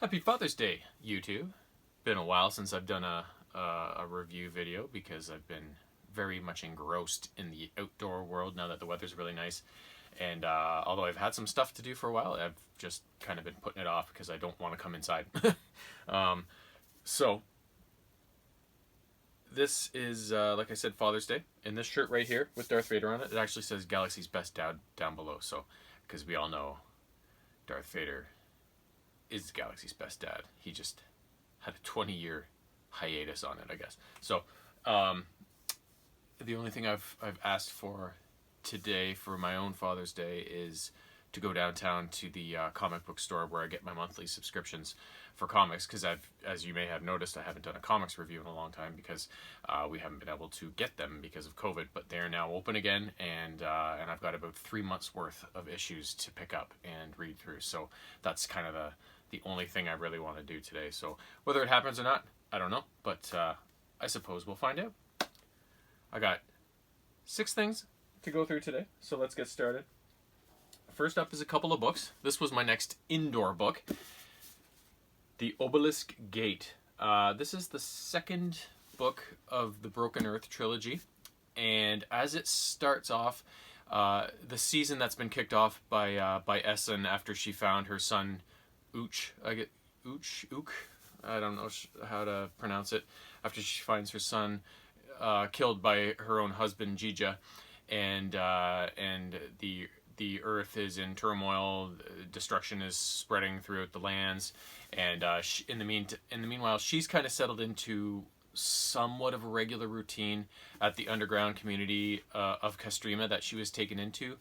Happy Father's Day, YouTube. Been a while since I've done a review video because I've been very much engrossed in the outdoor world now that the weather's really nice. And although I've had some stuff to do for a while, I've just kind of been putting it off because I don't want to come inside. So, this is, like I said, Father's Day. And this shirt right here with Darth Vader on it, it actually says Galaxy's Best Dad down below. So, because we all know Darth Vader is the Galaxy's best dad. He just had a 20-year hiatus on it, I guess. So, the only thing I've asked for today for my own Father's Day is to go downtown to the comic book store where I get my monthly subscriptions for comics, because as you may have noticed, I haven't done a comics review in a long time because we haven't been able to get them because of COVID, but they're now open again, and I've got about 3 months worth of issues to pick up and read through. So that's kind of the only thing I really want to do today. So whether it happens or not, I don't know, but I suppose we'll find out. I got 6 things to go through today, so let's get started. First up is a couple of books. This was my next indoor book, The Obelisk Gate. This is the second book of the Broken Earth trilogy, and as it starts off, the season that's been kicked off by Essen after she found her son Ook. I don't know how to pronounce it. After she finds her son killed by her own husband Jija, and the earth is in turmoil, destruction is spreading throughout the lands, and in the meanwhile, she's kind of settled into somewhat of a regular routine at the underground community of Castrima that she was taken into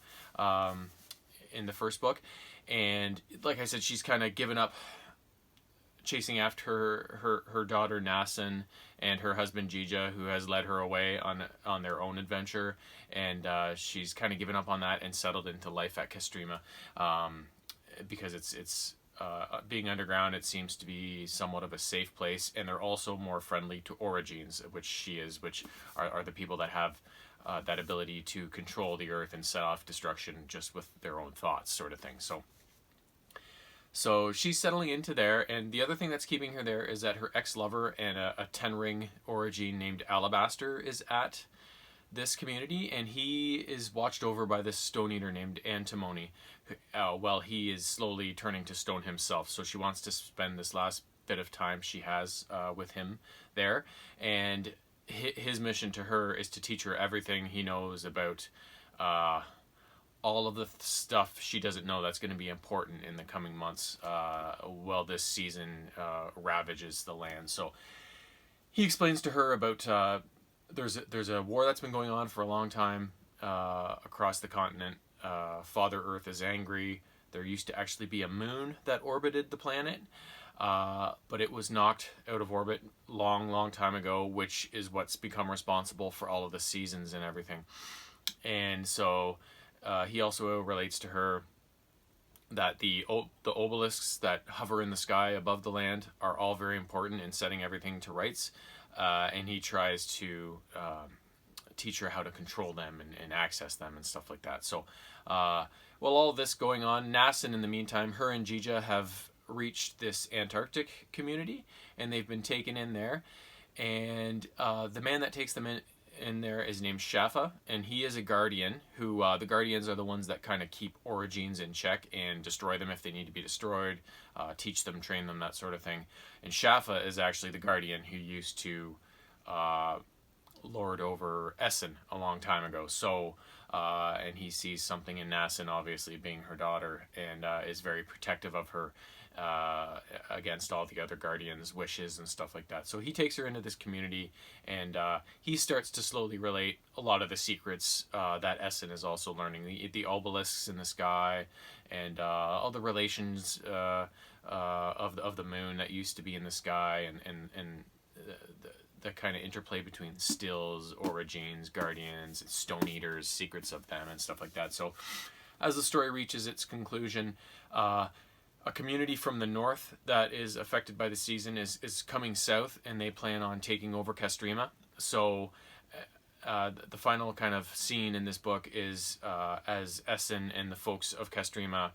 in the first book. And like I said, she's kind of given up chasing after her daughter Nassan and her husband Jija, who has led her away on their own adventure, and she's kind of given up on that and settled into life at Castrima, because it's being underground, it seems to be somewhat of a safe place, and they're also more friendly to Origins, which are the people that have that ability to control the earth and set off destruction just with their own thoughts, sort of thing. So she's settling into there, and the other thing that's keeping her there is that her ex-lover and a 10-ring Origin named Alabaster is at this community, and he is watched over by this stone eater named Antimony, while he is slowly turning to stone himself. So she wants to spend this last bit of time she has with him there, and his mission to her is to teach her everything he knows about all of the stuff she doesn't know that's going to be important in the coming months while this season ravages the land. So he explains to her about there's a war that's been going on for a long time across the continent. Father Earth is angry. There used to actually be a moon that orbited the planet, but it was knocked out of orbit long time ago, which is what's become responsible for all of the seasons and everything. And so he also relates to her that the obelisks that hover in the sky above the land are all very important in setting everything to rights, and he tries to teach her how to control them and access them and stuff like that. So while all this going on, Nassan, in the meantime, her and Jija have reached this Antarctic community, and they've been taken in there, and the man that takes them in there is named Shafa, and he is a guardian who the guardians are the ones that kind of keep Origins in check and destroy them if they need to be destroyed, teach them, train them, that sort of thing. And Shafa is actually the guardian who used to lord over Essen a long time ago. So and he sees something in Nassan, obviously being her daughter, and is very protective of her against all the other guardians' wishes and stuff like that. So he takes her into this community, and he starts to slowly relate a lot of the secrets that Essen is also learning. The obelisks in the sky, and all the relations of the moon that used to be in the sky, and the kind of interplay between stills, Origins, guardians, stone eaters, secrets of them, and stuff like that. So as the story reaches its conclusion, a community from the north that is affected by the season is coming south, and they plan on taking over Castrima. So the final kind of scene in this book is as Essen and the folks of Castrima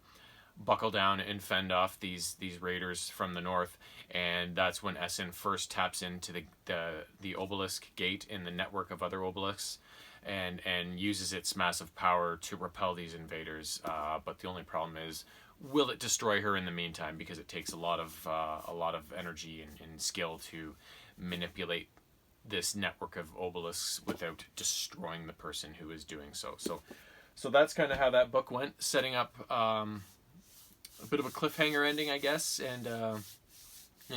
buckle down and fend off these raiders from the north. And that's when Essen first taps into the Obelisk gate in the network of other obelisks, and uses its massive power to repel these invaders. But the only problem is, will it destroy her in the meantime? Because it takes a lot of energy and skill to manipulate this network of obelisks without destroying the person who is doing so. So that's kind of how that book went, setting up a bit of a cliffhanger ending, I guess, and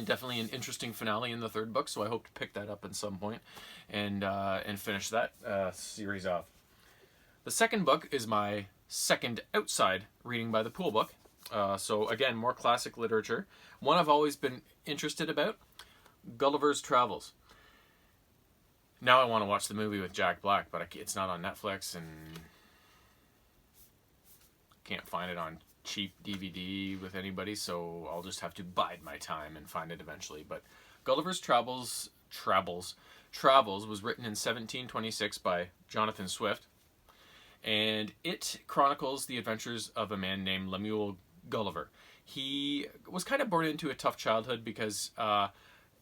definitely an interesting finale in the third book. So I hope to pick that up at some point and finish that series off. The second book is my second outside reading by the pool book. So again, more classic literature. One I've always been interested about, Gulliver's Travels. Now I want to watch the movie with Jack Black, but it's not on Netflix, and can't find it on cheap DVD with anybody, so I'll just have to bide my time and find it eventually. But Gulliver's Travels was written in 1726 by Jonathan Swift, and it chronicles the adventures of a man named Lemuel Gulliver. He was kind of born into a tough childhood because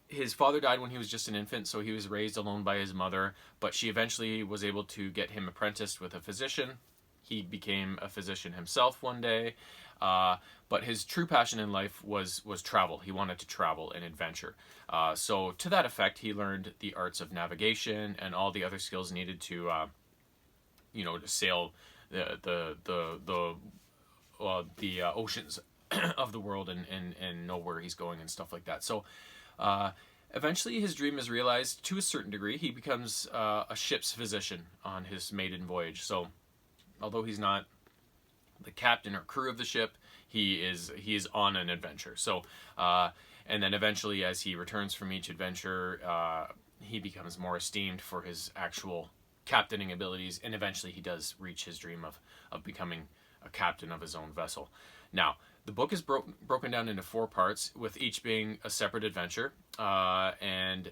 his father died when he was just an infant, so he was raised alone by his mother, but she eventually was able to get him apprenticed with a physician. He became a physician himself one day, but his true passion in life was travel. He wanted to travel and adventure. So to that effect, he learned the arts of navigation and all the other skills needed to, to sail the oceans of the world and know where he's going and stuff like that. So eventually his dream is realized to a certain degree. He becomes a ship's physician on his maiden voyage. So although he's not the captain or crew of the ship, he is on an adventure. So and then eventually, as he returns from each adventure, he becomes more esteemed for his actual captaining abilities, and eventually he does reach his dream of becoming a captain of his own vessel. Now, the book is broken down into 4 parts, with each being a separate adventure. And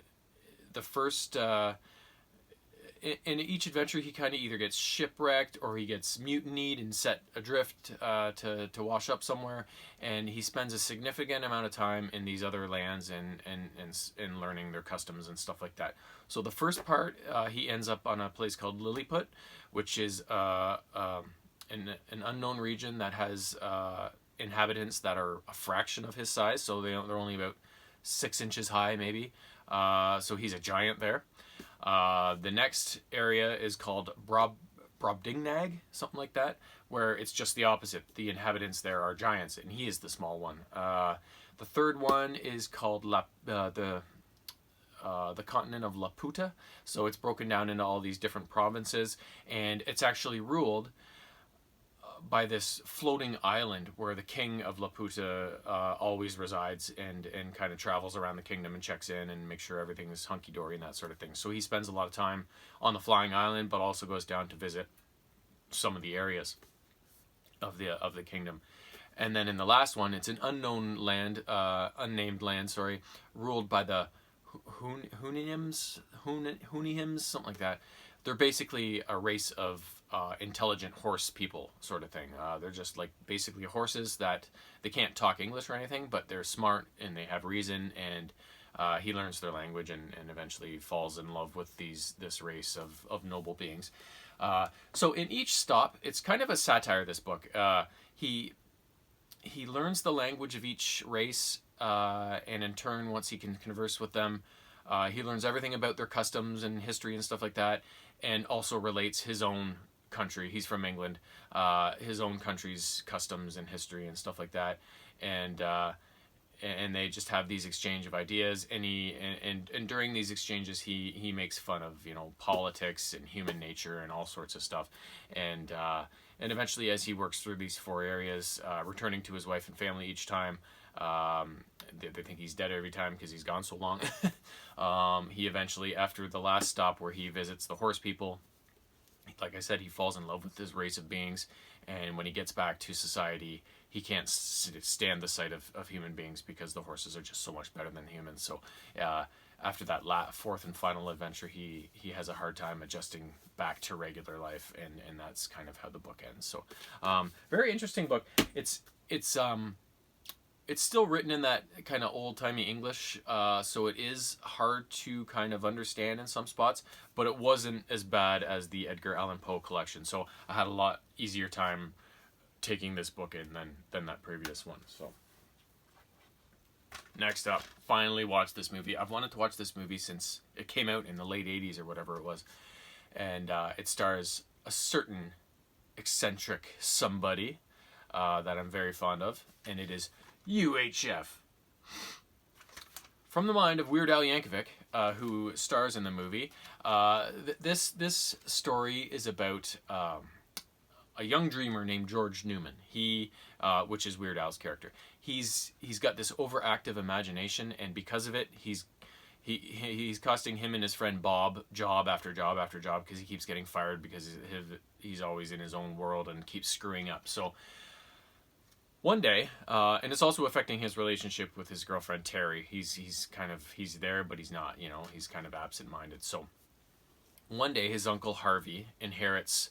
the first, in each adventure, he kind of either gets shipwrecked or he gets mutinied and set adrift to wash up somewhere. And he spends a significant amount of time in these other lands and learning their customs and stuff like that. So the first part, he ends up on a place called Lilliput, which is an unknown region that has inhabitants that are a fraction of his size, so they're only about 6 inches high, maybe. So he's a giant there. The next area is called Brobdingnag, something like that, where it's just the opposite. The inhabitants there are giants, and he is the small one. The third one is called the continent of Laputa. So it's broken down into all these different provinces, and it's actually ruled by this floating island where the king of Laputa always resides and kind of travels around the kingdom and checks in and makes sure everything is hunky-dory and that sort of thing. So he spends a lot of time on the flying island, but also goes down to visit some of the areas of the kingdom. And then in the last one, it's an unnamed land, ruled by the Hunihims, something like that. They're basically a race of intelligent horse people, sort of thing. They're just like basically horses that they can't talk English or anything, but they're smart and they have reason, and he learns their language and eventually falls in love with this race of noble beings. So in each stop, it's kind of a satire, this book. He learns the language of each race, and in turn, once he can converse with them, he learns everything about their customs and history and stuff like that, and also relates his own country. He's from England, his own country's customs and history and stuff like that, and they just have these exchange of ideas. And during these exchanges, he makes fun of politics and human nature and all sorts of stuff, and eventually, as he works through these 4 areas, returning to his wife and family each time. They think he's dead every time because he's gone so long. He eventually, after the last stop where he visits the horse people, like I said, he falls in love with this race of beings, and when he gets back to society, he can't stand the sight of human beings because the horses are just so much better than humans. So after that 4th and final adventure, he has a hard time adjusting back to regular life, and that's kind of how the book ends. So very interesting book. it's still written in that kind of old-timey English, so it is hard to kind of understand in some spots, but it wasn't as bad as the Edgar Allan Poe collection, so I had a lot easier time taking this book in than that previous one. So next up, finally watched this movie. I've wanted to watch this movie since it came out in the late 80s or whatever it was, and it stars a certain eccentric somebody that I'm very fond of, and it is UHF. From the mind of Weird Al Yankovic, who stars in the movie. This story is about a young dreamer named George Newman. He, which is Weird Al's character. He's got this overactive imagination, and because of it, he's costing him and his friend Bob job after job after job because he keeps getting fired because he's always in his own world and keeps screwing up. So one day, and it's also affecting his relationship with his girlfriend Terry. He's there, but he's not. You know, he's kind of absent-minded. So one day, his uncle Harvey inherits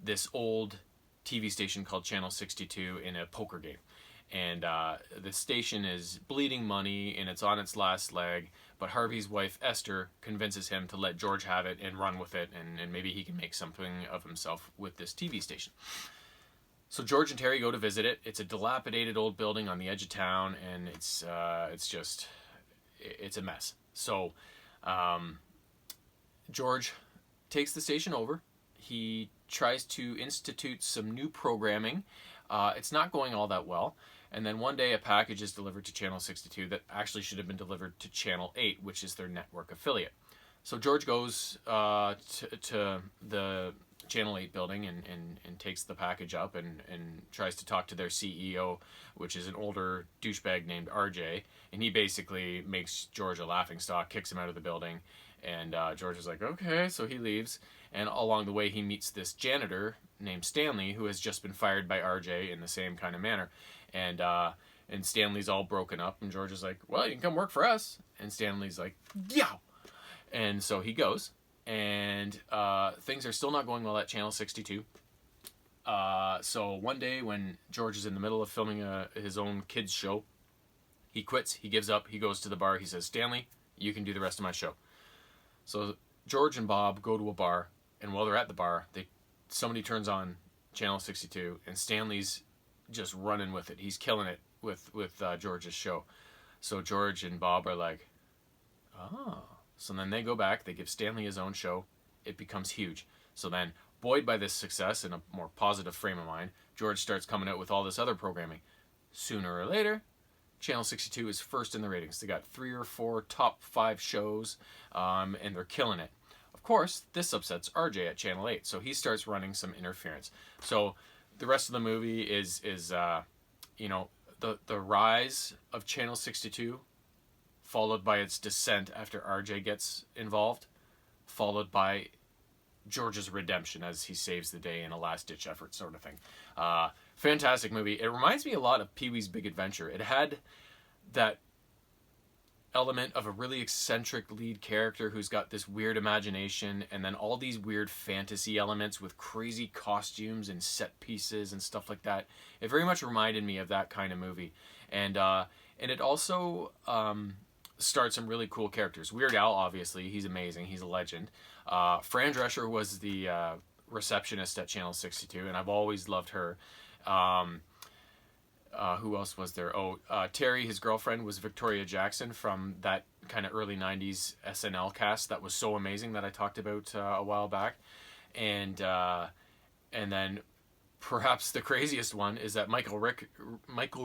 this old TV station called Channel 62 in a poker game, and the station is bleeding money and it's on its last leg. But Harvey's wife Esther convinces him to let George have it and run with it, and maybe he can make something of himself with this TV station. So George and Terry go to visit it. It's a dilapidated old building on the edge of town, and it's a mess. So George takes the station over. He tries to institute some new programming. It's not going all that well. And then one day a package is delivered to Channel 62 that actually should have been delivered to Channel 8, which is their network affiliate. So George goes to the Channel 8 building and takes the package up and tries to talk to their CEO, which is an older douchebag named RJ, and he basically makes George a laughingstock, kicks him out of the building, and George is like, okay, so he leaves, and along the way he meets this janitor named Stanley, who has just been fired by RJ in the same kind of manner, and Stanley's all broken up, and George is like, well, you can come work for us, and Stanley's like, yeah, and so he goes. And things are still not going well at Channel 62. So one day when George is in the middle of filming his own kids show, he quits, he gives up, he goes to the bar, he says, Stanley, you can do the rest of my show. So George and Bob go to a bar, and while they're at the bar, somebody turns on Channel 62, and Stanley's just running with it. He's killing it with George's show. So George and Bob are like, oh. So then they go back, they give Stanley his own show, it becomes huge. So then, buoyed by this success and a more positive frame of mind, George starts coming out with all this other programming. Sooner or later, Channel 62 is first in the ratings. They got 3 or 4 top 5 shows, and they're killing it. Of course, this upsets RJ at Channel 8, so he starts running some interference. So the rest of the movie is the rise of Channel 62, followed by its descent after RJ gets involved, followed by George's redemption as he saves the day in a last-ditch effort sort of thing. Fantastic movie. It reminds me a lot of Pee-wee's Big Adventure. It had that element of a really eccentric lead character who's got this weird imagination, and then all these weird fantasy elements with crazy costumes and set pieces and stuff like that. It very much reminded me of that kind of movie. And it also starred some really cool characters. Weird Al, obviously, he's amazing. He's a legend. Fran Drescher was the receptionist at Channel 62, and I've always loved her. Who else was there? Terry, his girlfriend, was Victoria Jackson from that kind of early 90s SNL cast that was so amazing that I talked about a while back. And then perhaps the craziest one is that Michael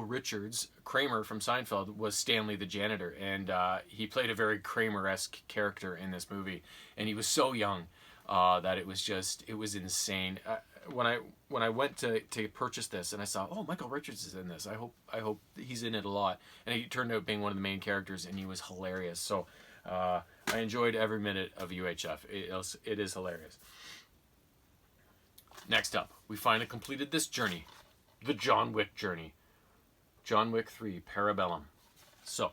Richards, Kramer from Seinfeld, was Stanley the janitor, and he played a very Kramer-esque character in this movie, and he was so young that it was insane. When I went to purchase this, and I saw, oh, Michael Richards is in this. I hope he's in it a lot, and he turned out being one of the main characters, and he was hilarious. So I enjoyed every minute of UHF. It is hilarious. Next up, we finally completed this journey, the John Wick journey. John Wick 3, Parabellum. So,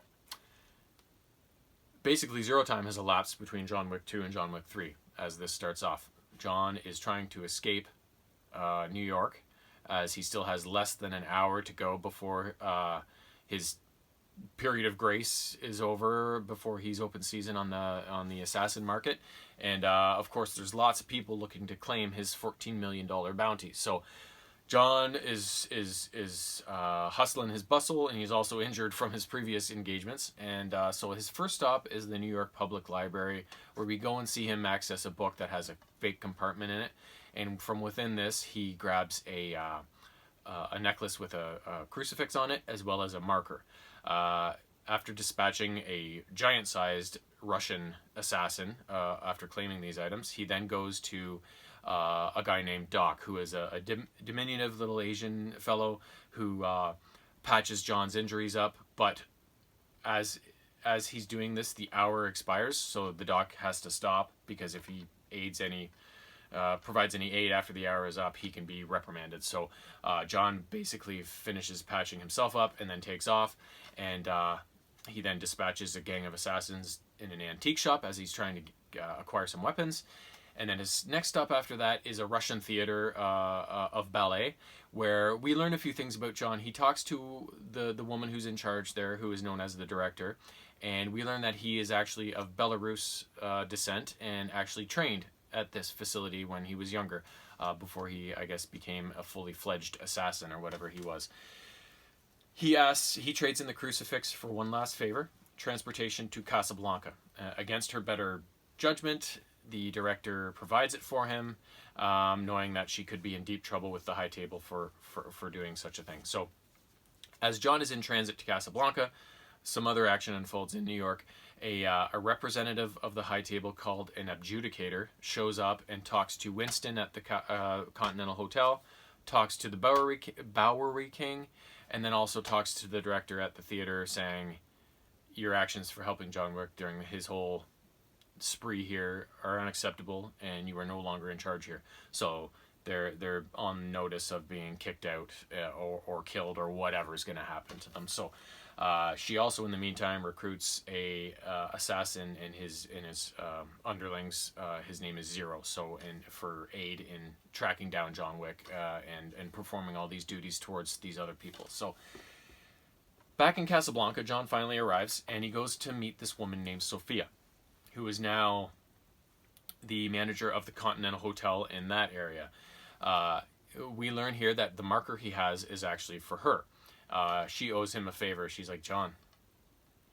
basically zero time has elapsed between John Wick 2 and John Wick 3 as this starts off. John is trying to escape New York as he still has less than an hour to go before his period of grace is over, before he's open season on the assassin market. And of course, there's lots of people looking to claim his $14 million bounty. So John is hustling his bustle, and he's also injured from his previous engagements. And so his first stop is the New York Public Library, where we go and see him access a book that has a fake compartment in it. And from within this, he grabs a necklace with a crucifix on it, as well as a marker. After dispatching a giant-sized Russian assassin, after claiming these items, he then goes to a guy named Doc, who is a diminutive little Asian fellow who patches John's injuries up. But as he's doing this, the hour expires, so the Doc has to stop, because if he provides any aid after the hour is up, he can be reprimanded. So John basically finishes patching himself up and then takes off, and he then dispatches a gang of assassins in an antique shop as he's trying to acquire some weapons. And then his next stop after that is a Russian theater of ballet, where we learn a few things about John. He talks to the woman who's in charge there, who is known as the director, and we learn that he is actually of Belarus descent and actually trained at this facility when he was younger, before he, I guess, became a fully fledged assassin or whatever he was. He trades in the crucifix for one last favor: transportation to Casablanca. Against her better judgment, the director provides it for him, knowing that she could be in deep trouble with the High Table for doing such a thing. So as John is in transit to Casablanca, some other action unfolds in New York. A representative of the High Table called an adjudicator shows up and talks to Winston at the Continental Hotel, talks to the Bowery King, and then also talks to the director at the theater, saying, your actions for helping John Wick during his whole spree here are unacceptable, and you are no longer in charge here. So they're on notice of being kicked out or killed, or whatever is going to happen to them. So she also, in the meantime, recruits a assassin in his underlings. His name is Zero. So, and for aid in tracking down John Wick and performing all these duties towards these other people. So back in Casablanca, John finally arrives, and he goes to meet this woman named Sophia, who is now the manager of the Continental Hotel in that area. We learn here that the marker he has is actually for her. She owes him a favor. She's like, John,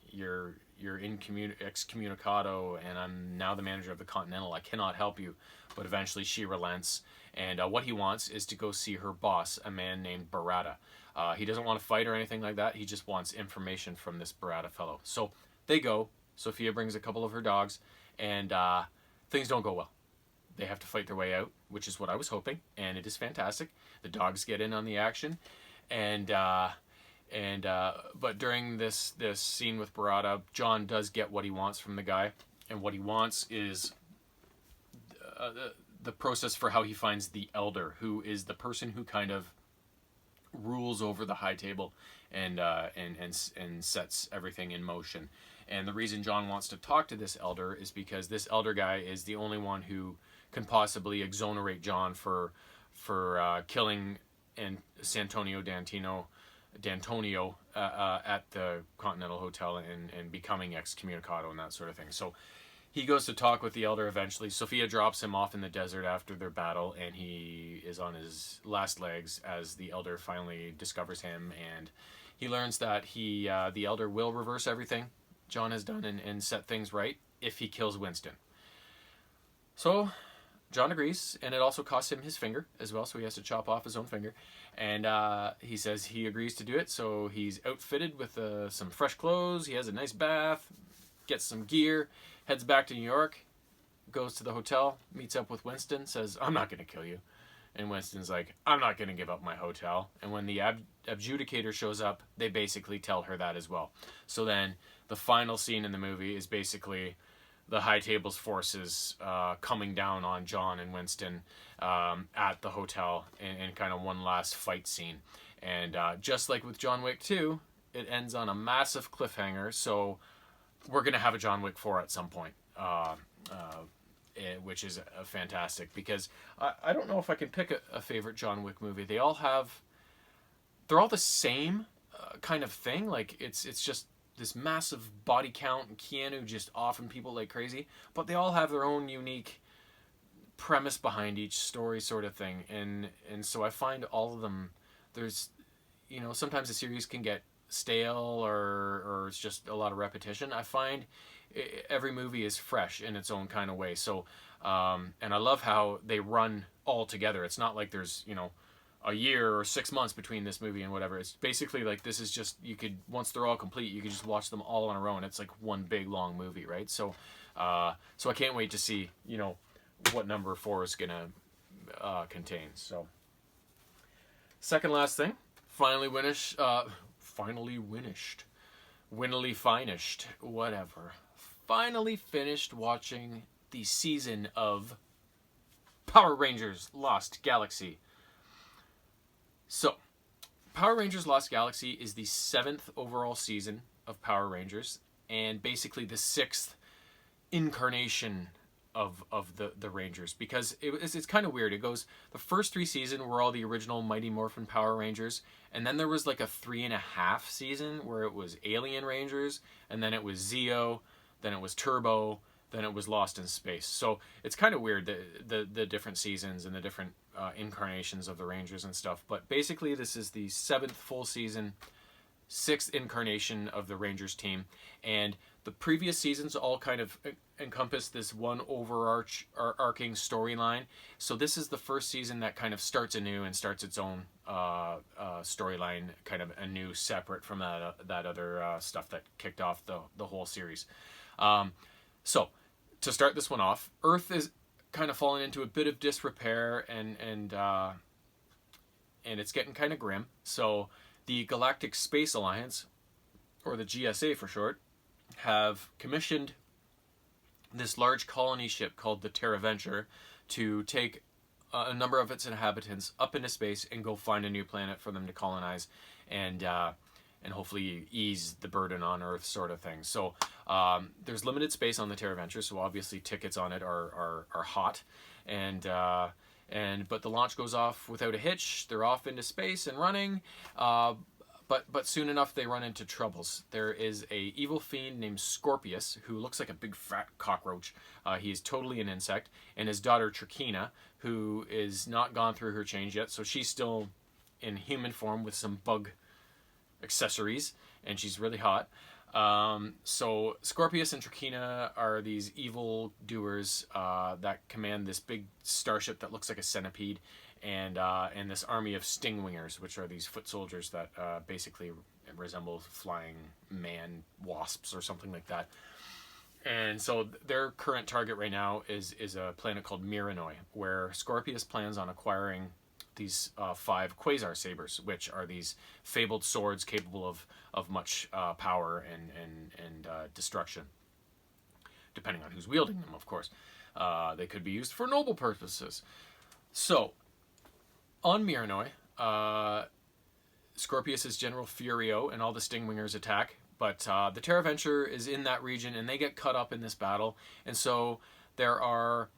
you're excommunicado, and I'm now the manager of the Continental. I cannot help you. But eventually she relents, and what he wants is to go see her boss, a man named Barada. He doesn't want to fight or anything like that. He just wants information from this Barada fellow. So they go. Sophia brings a couple of her dogs, and things don't go well. They have to fight their way out, which is what I was hoping, and it is fantastic. The dogs get in on the action, but during this scene with Barada, John does get what he wants from the guy, and what he wants is the process for how he finds the Elder, who is the person who kind of rules over the High Table and sets everything in motion. And the reason John wants to talk to this Elder is because this Elder guy is the only one who can possibly exonerate John for killing Santonio D'Antonio at the Continental Hotel and becoming excommunicado and that sort of thing. So he goes to talk with the Elder eventually. Sophia drops him off in the desert after their battle, and he is on his last legs as the Elder finally discovers him, and he learns that the Elder will reverse everything John has done and set things right if he kills Winston. So John agrees, and it also costs him his finger as well, so he has to chop off his own finger. And he says he agrees to do it, so he's outfitted with some fresh clothes, he has a nice bath, gets some gear, heads back to New York, goes to the hotel, meets up with Winston, says, I'm not going to kill you. And Winston's like, I'm not going to give up my hotel. And when the adjudicator shows up, they basically tell her that as well. So then the final scene in the movie is basically the High Table's forces coming down on John and Winston at the hotel in kind of one last fight scene. And just like with John Wick 2, it ends on a massive cliffhanger, so we're going to have a John Wick 4 at some point. which is fantastic, because I don't know if I can pick a favorite John Wick movie. They're all the same kind of thing. Like it's just this massive body count and Keanu just offing people like crazy, but they all have their own unique premise behind each story, sort of thing. And so I find all of them, there's, sometimes the series can get stale, or it's just a lot of repetition. I find every movie is fresh in its own kind of way. So and I love how they run all together. It's not like there's a year or 6 months between this movie and whatever. It's basically like, this is just, you could, once they're all complete, you could just watch them all on their own. It's like one big long movie, right? So so I can't wait to see what number 4 is gonna contain. So second last thing, finally finished, winnily finished, whatever. Finally finished watching the season of Power Rangers Lost Galaxy. So, Power Rangers Lost Galaxy is the 7th overall season of Power Rangers, and basically the 6th incarnation of the Rangers, because it's kind of weird. It goes, the first 3 seasons were all the original Mighty Morphin Power Rangers, and then there was like a 3.5 season where it was Alien Rangers, and then it was Zeo, then it was Turbo, then it was Lost in Space. So it's kind of weird, the different seasons and the different incarnations of the Rangers and stuff. But basically this is the 7th full season, 6th incarnation of the Rangers team, and the previous seasons all kind of encompass this one arcing storyline. So this is the first season that kind of starts anew and starts its own storyline, kind of anew, separate from that other stuff that kicked off the whole series. So to start this one off, Earth is kind of falling into a bit of disrepair, and it's getting kind of grim. So the Galactic Space Alliance, or the GSA for short, have commissioned this large colony ship called the Terraventure to take a number of its inhabitants up into space and go find a new planet for them to colonize, and hopefully ease the burden on Earth, sort of thing. So there's limited space on the Terraventure, so obviously tickets on it are hot, but the launch goes off without a hitch. They're off into space and running, but soon enough they run into troubles. There is a evil fiend named Scorpius, who looks like a big fat cockroach. He is totally an insect, and his daughter Trakina, who is not gone through her change yet, so she's still in human form with some bug accessories, and she's really hot. So Scorpius and Trakina are these evil doers that command this big starship that looks like a centipede, and this army of stingwingers, which are these foot soldiers that basically resemble flying man wasps or something like that. And so their current target right now is a planet called Miranoi, where Scorpius plans on acquiring these 5 quasar sabers, which are these fabled swords capable of much power and destruction, depending on who's wielding them, of course. They could be used for noble purposes. So, on Miranoi, Scorpius' General Furio and all the Stingwingers attack, but the Terraventure is in that region, and they get caught up in this battle. And so there are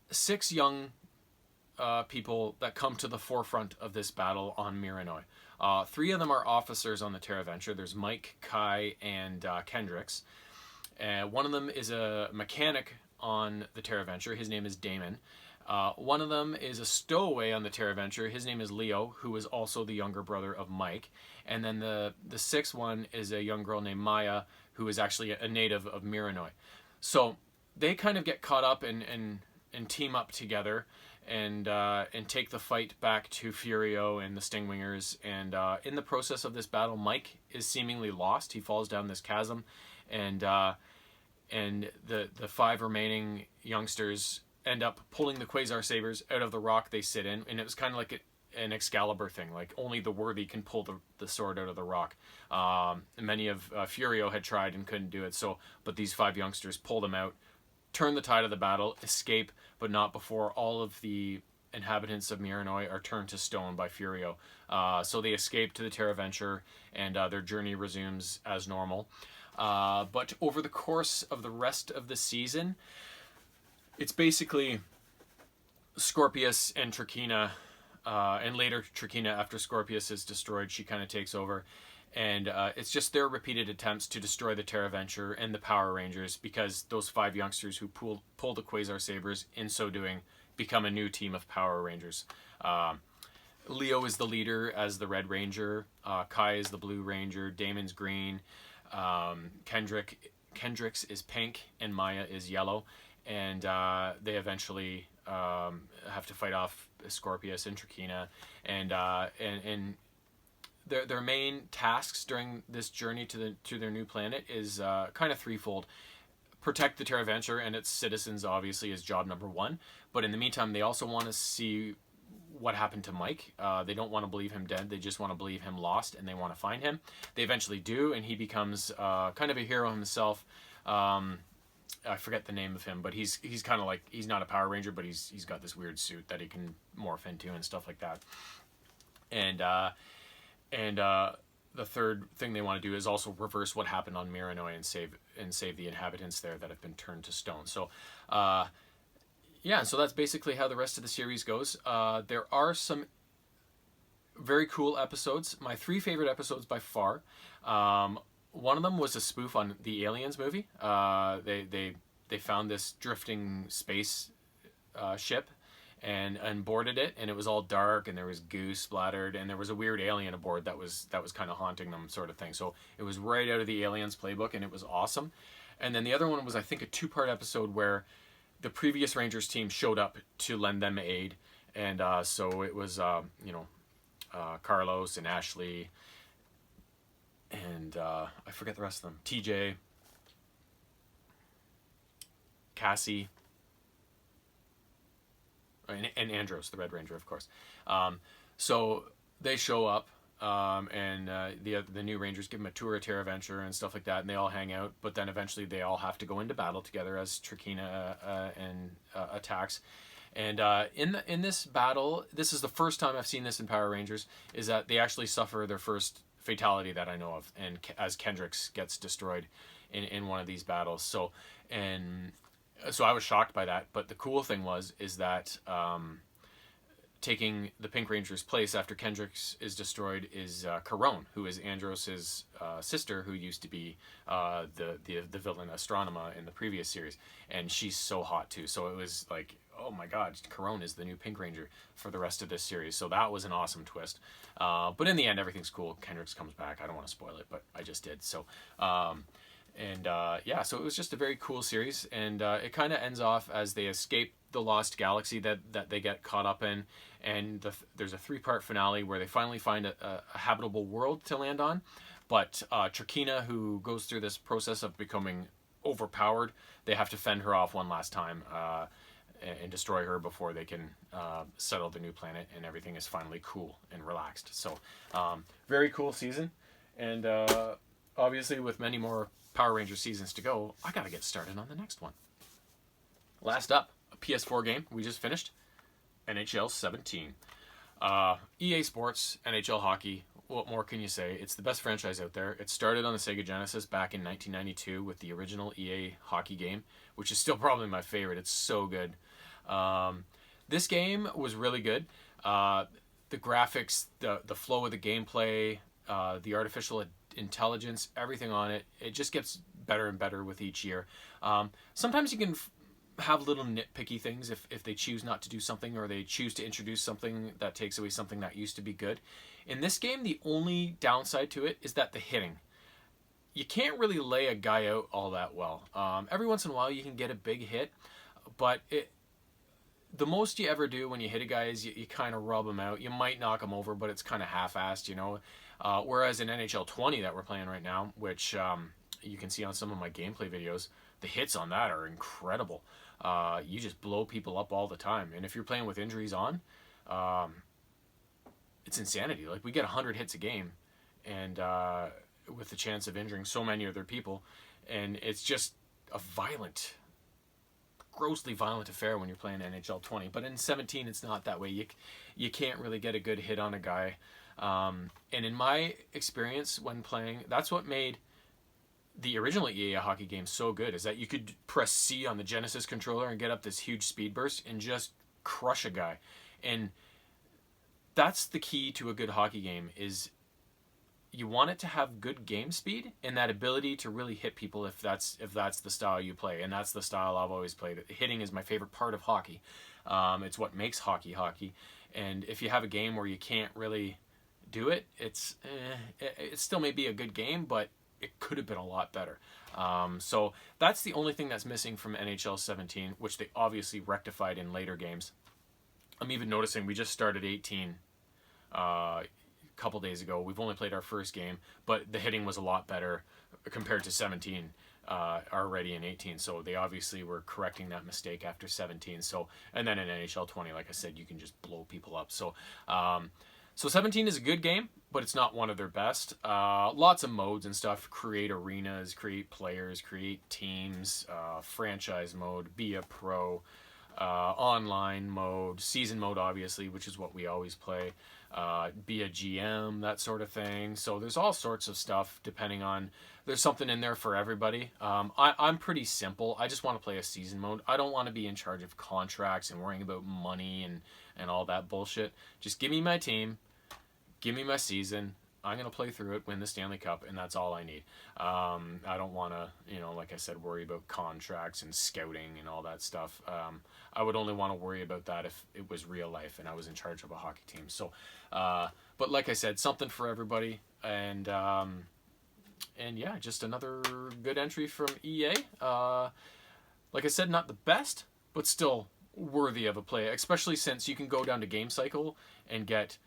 6 young people that come to the forefront of this battle on Miranoi. 3 of them are officers on the Terraventure. There's Mike, Kai, and Kendricks. One of them is a mechanic on the Terraventure. His name is Damon. One of them is a stowaway on the Terraventure. His name is Leo, who is also the younger brother of Mike. And then the 6th one is a young girl named Maya, who is actually a native of Miranoi. So they kind of get caught up and team up together, and take the fight back to Furio and the Stingwingers. And in the process of this battle, Mike is seemingly lost. He falls down this chasm, and the 5 remaining youngsters end up pulling the quasar sabers out of the rock they sit in. And it was kind of like an Excalibur thing, like only the worthy can pull the sword out of the rock. Many of Furio had tried and couldn't do it. But these 5 youngsters pull them out, turn the tide of the battle, escape, but not before all of the inhabitants of Miranoi are turned to stone by Furio. So they escape to the Terraventure, and their journey resumes as normal. But over the course of the rest of the season, it's basically Scorpius and Trakina, and later Trakina, after Scorpius is destroyed, she kind of takes over. And it's just their repeated attempts to destroy the Terraventure and the Power Rangers, because those 5 youngsters who pull the Quasar Sabers, in so doing, become a new team of Power Rangers. Leo is the leader as the Red Ranger. Kai is the Blue Ranger. Damon's green. Kendricks is pink, and Maya is yellow. And they eventually have to fight off Scorpius and Trakina. And their main tasks during this journey to their new planet is kind of threefold. Protect the Terraventure and its citizens, obviously, is job number 1. But in the meantime, they also want to see what happened to Mike. They don't want to believe him dead. They just want to believe him lost, and they want to find him. They eventually do, and he becomes kind of a hero himself. I forget the name of him, but he's kind of like, he's not a Power Ranger, but he's got this weird suit that he can morph into and stuff like that. And the third thing they want to do is also reverse what happened on Miranoi and save the inhabitants there that have been turned to stone. So, yeah, so that's basically how the rest of the series goes. There are some very cool episodes. My 3 favorite episodes by far. One of them was a spoof on the Aliens movie. They found this drifting space ship and boarded it, and it was all dark, and there was goo splattered, and there was a weird alien aboard that was kind of haunting them, sort of thing. So it was right out of the Aliens playbook, and it was awesome. And then the other one was, I think, a 2-part episode where the previous Rangers team showed up to lend them aid, and so it was Carlos and Ashley and I forget the rest of them, TJ, Cassie, and Andros, the Red Ranger, of course. So they show up, and the new Rangers give them a tour of Terraventure and stuff like that, and they all hang out. But then eventually they all have to go into battle together as Trakina attacks. And in this battle, this is the first time I've seen this in Power Rangers, is that they actually suffer their first fatality that I know of, and as Kendricks gets destroyed in one of these battles. So I was shocked by that. But the cool thing is that taking the Pink Ranger's place after Kendricks is destroyed is Carone, who is Andros's sister, who used to be the villain Astronema in the previous series, and she's so hot too. So it was like, oh my God, Carone is the new Pink Ranger for the rest of this series. So that was an awesome twist. But in the end, everything's cool. Kendricks comes back. I don't want to spoil it, but I just did. So. Yeah, so it was just a very cool series, and it kind of ends off as they escape the lost galaxy that they get caught up in, and there's a 3-part finale where they finally find a habitable world to land on, but Trakina, who goes through this process of becoming overpowered, they have to fend her off one last time and destroy her before they can settle the new planet, and everything is finally cool and relaxed. So very cool season, and obviously with many more Power Ranger seasons to go, I gotta get started on the next one. Last up, a PS4 game we just finished, NHL 17. EA Sports, NHL Hockey, what more can you say? It's the best franchise out there. It started on the Sega Genesis back in 1992 with the original EA Hockey game, which is still probably my favorite. It's so good. This game was really good. The graphics, the flow of the gameplay, the artificial intelligence, everything on it, it just gets better and better with each year. Sometimes you can have little nitpicky things if they choose not to do something, or they choose to introduce something that takes away something that used to be good. In this game, the only downside to it is that the hitting. You can't really lay a guy out all that well. Every once in a while you can get a big hit, but the most you ever do when you hit a guy is you kind of rub him out. You might knock him over, but it's kind of half-assed, you know. Whereas in NHL 20 that we're playing right now, which you can see on some of my gameplay videos, the hits on that are incredible. You just blow people up all the time. And if you're playing with injuries on, it's insanity. Like, we get 100 hits a game, and with the chance of injuring so many other people. And it's just a grossly violent affair when you're playing NHL 20. But in 17, it's not that way. You can't really get a good hit on a guy. And in my experience when playing, that's what made the original EA hockey game so good is that you could press C on the Genesis controller and get up this huge speed burst and just crush a guy. And that's the key to a good hockey game, is you want it to have good game speed and that ability to really hit people if that's the style you play. And that's the style I've always played. Hitting is my favorite part of hockey. It's what makes hockey hockey. And if you have a game where you can't really do it, it still may be a good game, but it could have been a lot better. So that's the only thing that's missing from NHL 17, which they obviously rectified in later games. I'm even noticing we just started 18 a couple days ago. We've only played our first game, but the hitting was a lot better compared to 17 already in 18. So they obviously were correcting that mistake after 17. So, and then in NHL 20, like I said, you can just blow people up. So, so 17 is a good game, but it's not one of their best. Lots of modes and stuff. Create arenas, create players, create teams, franchise mode, be a pro, online mode, season mode, obviously, which is what we always play, be a GM, that sort of thing. So there's all sorts of stuff depending on, there's something in there for everybody. I'm pretty simple. I just want to play a season mode. I don't want to be in charge of contracts and worrying about money and all that bullshit. Just give me my team, give me my season. I'm going to play through it, win the Stanley Cup, and that's all I need. I don't want to, like I said, worry about contracts and scouting and all that stuff. I would only want to worry about that if it was real life and I was in charge of a hockey team. So, but like I said, something for everybody. And yeah, just another good entry from EA. Like I said, not the best, but still worthy of a play, especially since you can go down to Game Cycle and get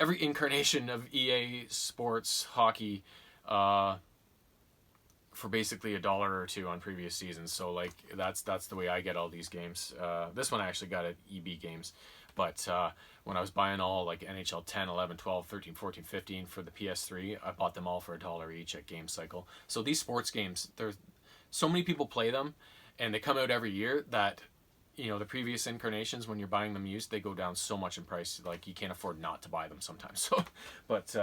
every incarnation of EA Sports hockey for basically $1 or $2 on previous seasons. So like that's the way I get all these games. This one I actually got at EB Games, but when I was buying all like NHL 10, 11, 12, 13, 14, 15 for the PS3, I bought them all for $1 each at Game Cycle. So these sports games, there's so many people play them, and they come out every year that, the previous incarnations, when you're buying them used, they go down so much in price, like you can't afford not to buy them sometimes. So, but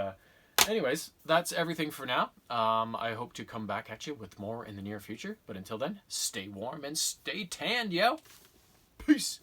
anyways, that's everything for now. I hope to come back at you with more in the near future. But until then, stay warm and stay tanned, yo. Peace.